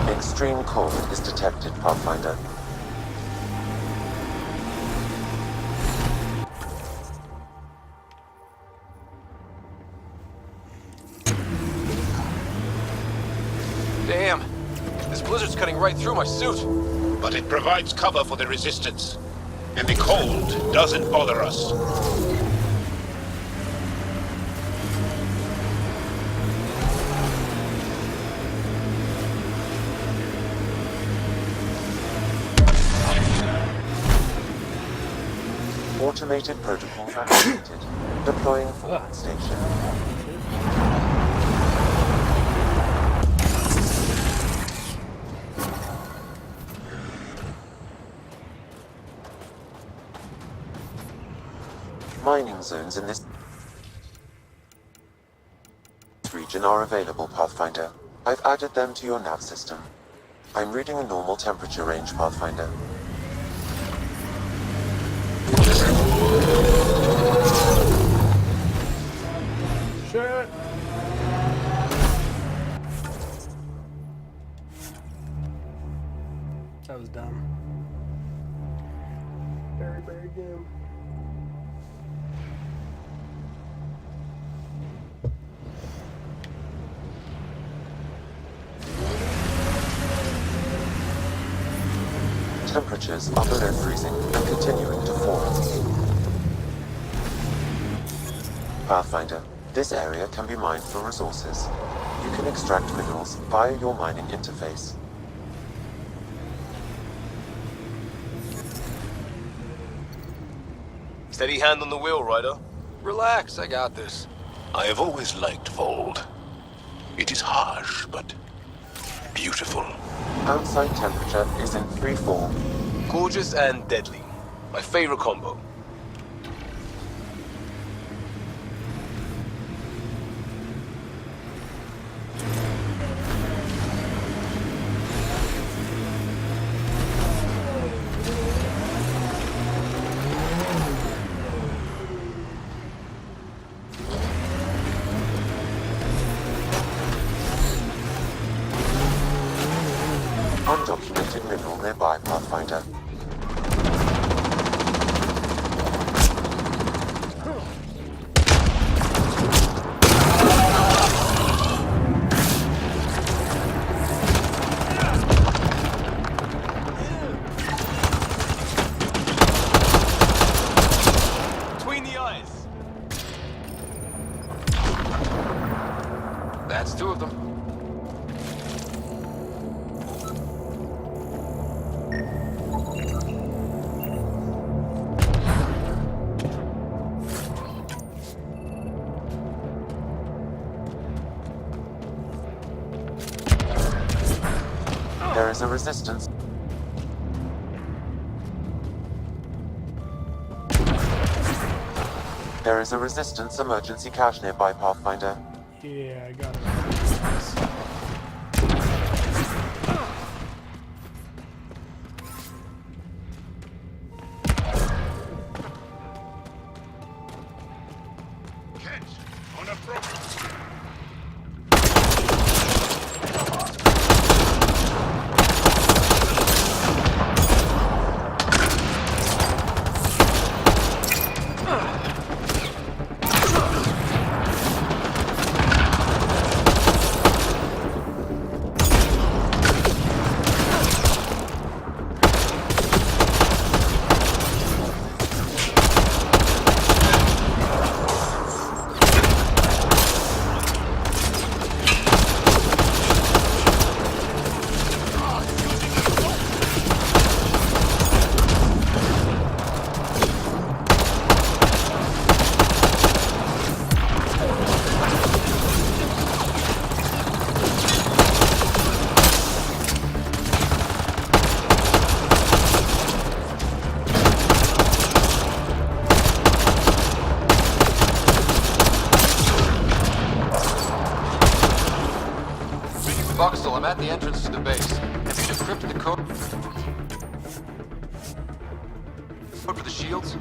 Extreme cold is detected, Pathfinder. Damn. This blizzard's cutting right through my suit. But it provides cover for the resistance. And the cold doesn't bother us. Automated protocols activated. Deploying forward station. Mining zones in this region are available, Pathfinder. I've added them to your nav system. I'm reading a normal temperature range, Pathfinder. Shit! That was dumb. Very, very dumb. Temperatures are below freezing and continuing to fall. Pathfinder, this area can be mined for resources. You can extract minerals via your mining interface. Steady hand on the wheel, Ryder. Relax, I got this. I have always liked Vold. It is harsh, but beautiful. Outside temperature is in free fall. Gorgeous and deadly. My favorite combo. Undocumented mineral nearby, Pathfinder. Between the eyes. That's two of them. There is a resistance. There is a resistance emergency cache nearby, Pathfinder. Yeah, I got it. On approach. Voxel, I'm at the entrance to the base. Have you decrypted the code for the shields?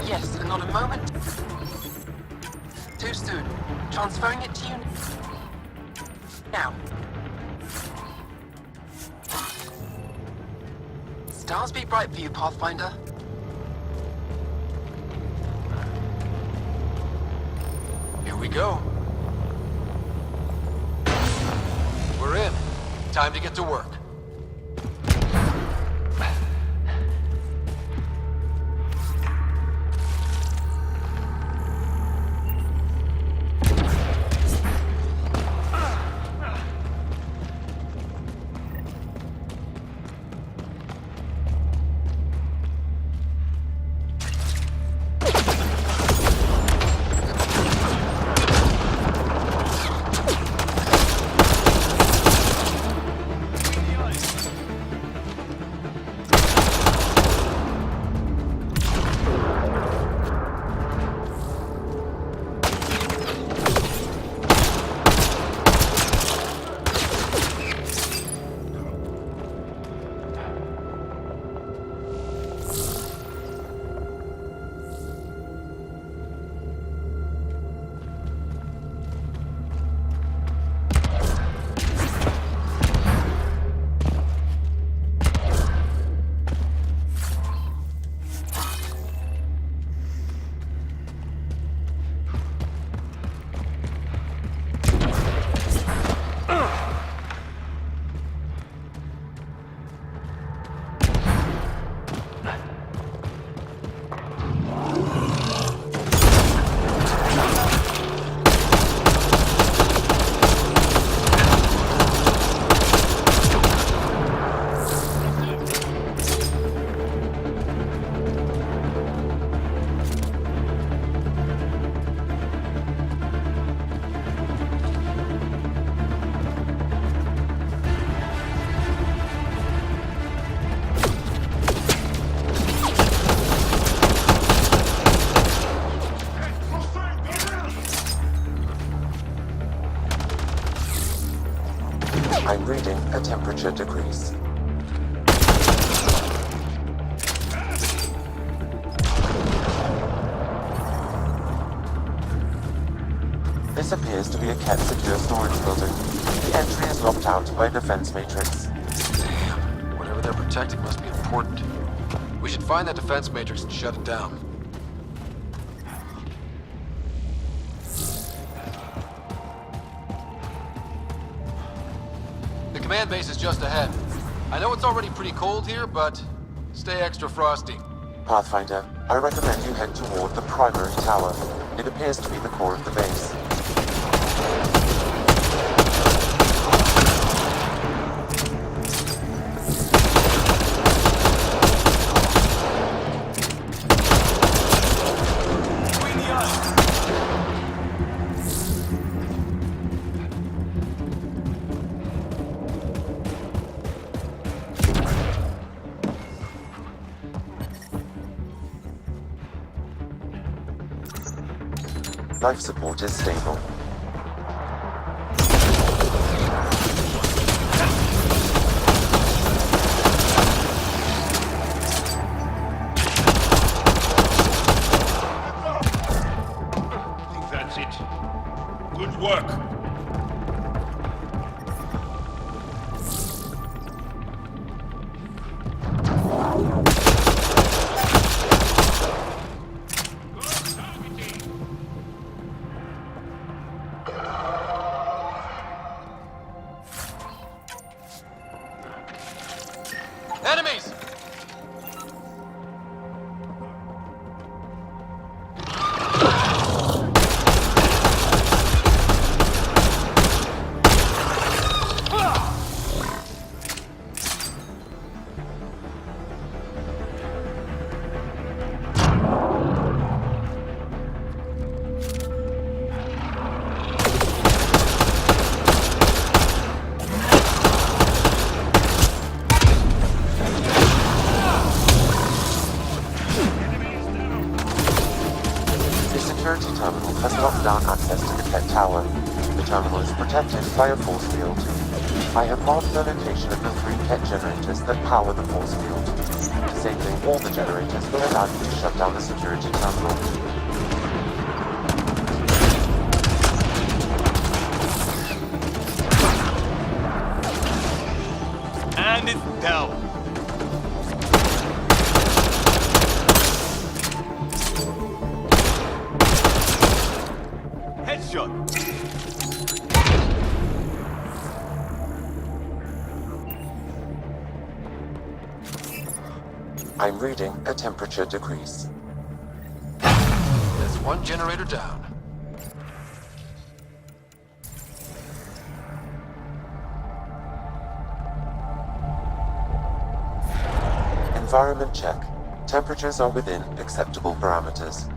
Yes, and not a moment. Too soon. Transferring it to you now. Stars be bright for you, Pathfinder. Here we go. We're in. Time to get to work. temperature decrease. This appears to be a Ket secure storage building. The entry is locked out by a defense matrix. Damn, whatever they're protecting must be important. We should find that defense matrix and shut it down. The command base is just ahead. I know it's already pretty cold here, but stay extra frosty. Pathfinder, I recommend you head toward the primary tower. It appears to be the core of the base. Life support is stable. I think that's it. Good work. Enemies! The security terminal has locked down access to the Ket Tower. The terminal is protected by a force field. I have marked the location of the 3 Ket generators that power the force field. Disabling all the generators will allow you to shut down the security terminal. And it's down. Headshot. I'm reading a temperature decrease. That's one generator down. Environment check. Temperatures are within acceptable parameters.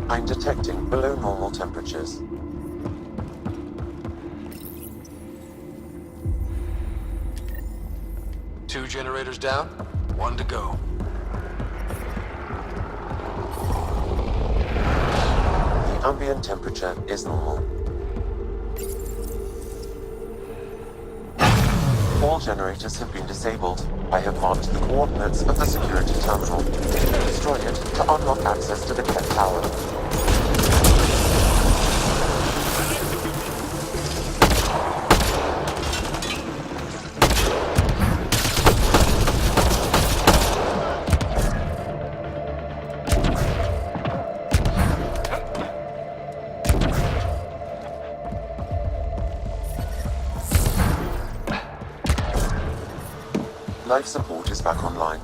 I'm detecting below normal temperatures. Two generators down, one to go. ambient temperature is normal. All generators have been disabled. I have marked the coordinates of the security terminal. Destroy it to unlock access to the Ket Tower. Life support is back online.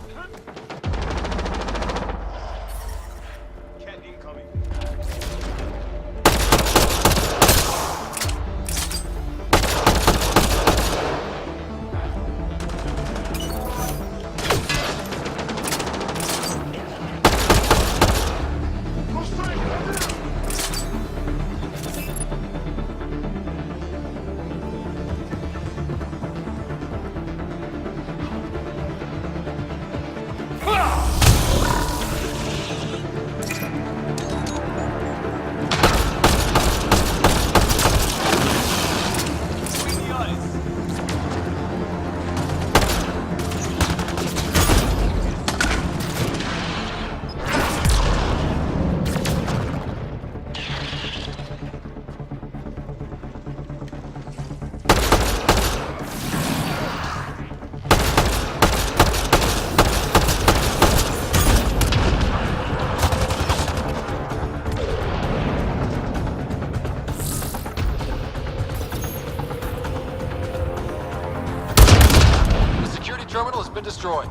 Terminal has been destroyed.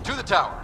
To the tower.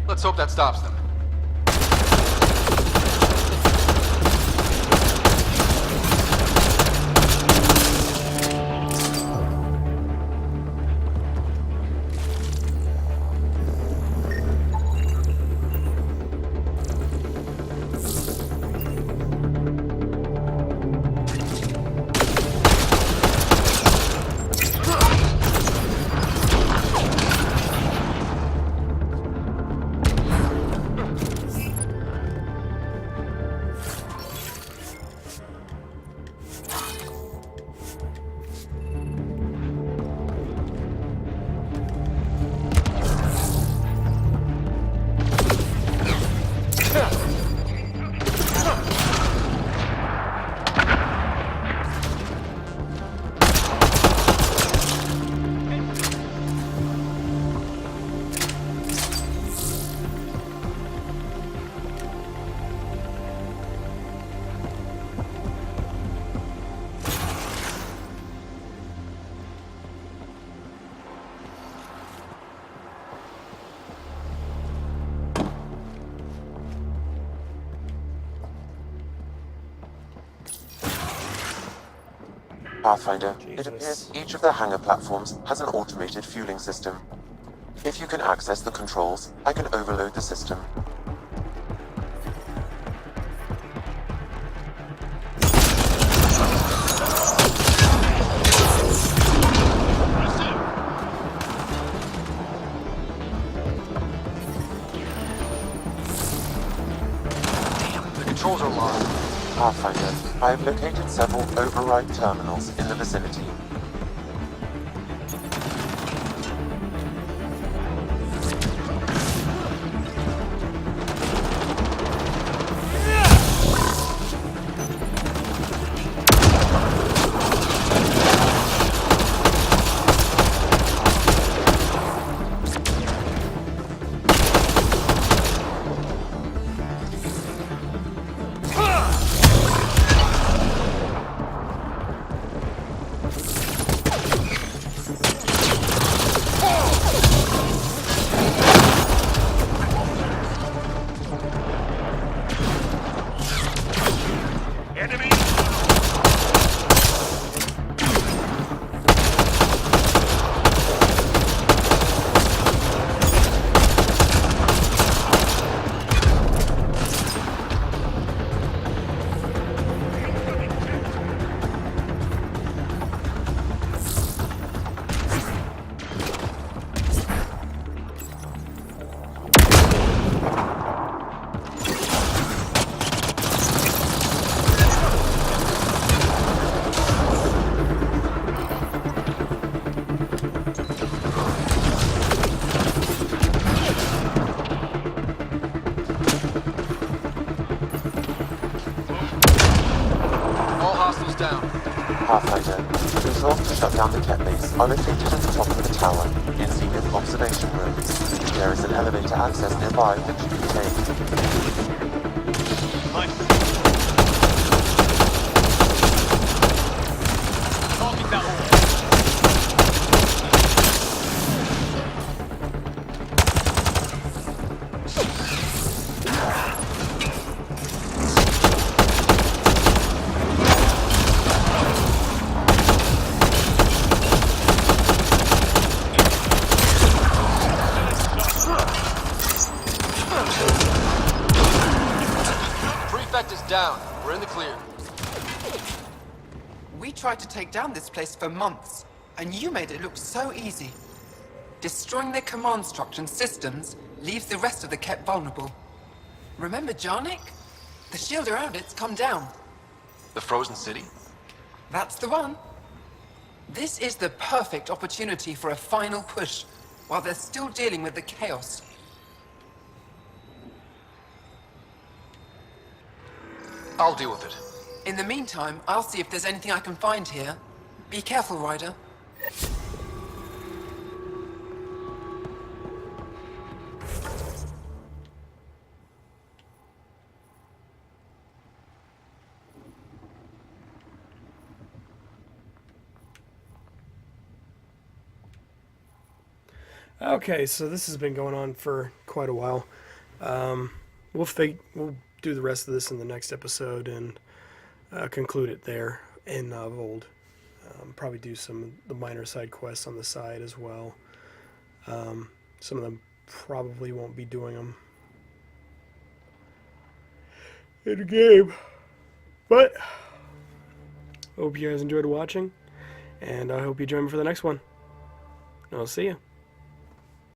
Let's hope that stops them. Pathfinder, it appears each of the hangar platforms has an automated fueling system. If you can access the controls, I can overload the system. Damn, the controls are locked. Pathfinder, I have located several override terminals in the vicinity. Pathfinder, resolve to shut down the Ket base are located at the top of the tower, in Zenith observation rooms. There is an elevator access nearby which you can take. Prefect is down. We're in the clear. We tried to take down this place for months, and you made it look so easy. Destroying their command structure and systems leaves the rest of the Ket vulnerable. Remember Jarnik? The shield around it's come down. The frozen city? That's the one. This is the perfect opportunity for a final push, while they're still dealing with the chaos. I'll deal with it. In the meantime, I'll see if there's anything I can find here. Be careful, Ryder. Okay, so this has been going on for quite a while. We'll do the rest of this in the next episode and conclude it there in Vold. Probably do some of the minor side quests on the side as well. Some of them probably won't be doing them in the game. But I hope you guys enjoyed watching, and I hope you join me for the next one. I'll see you.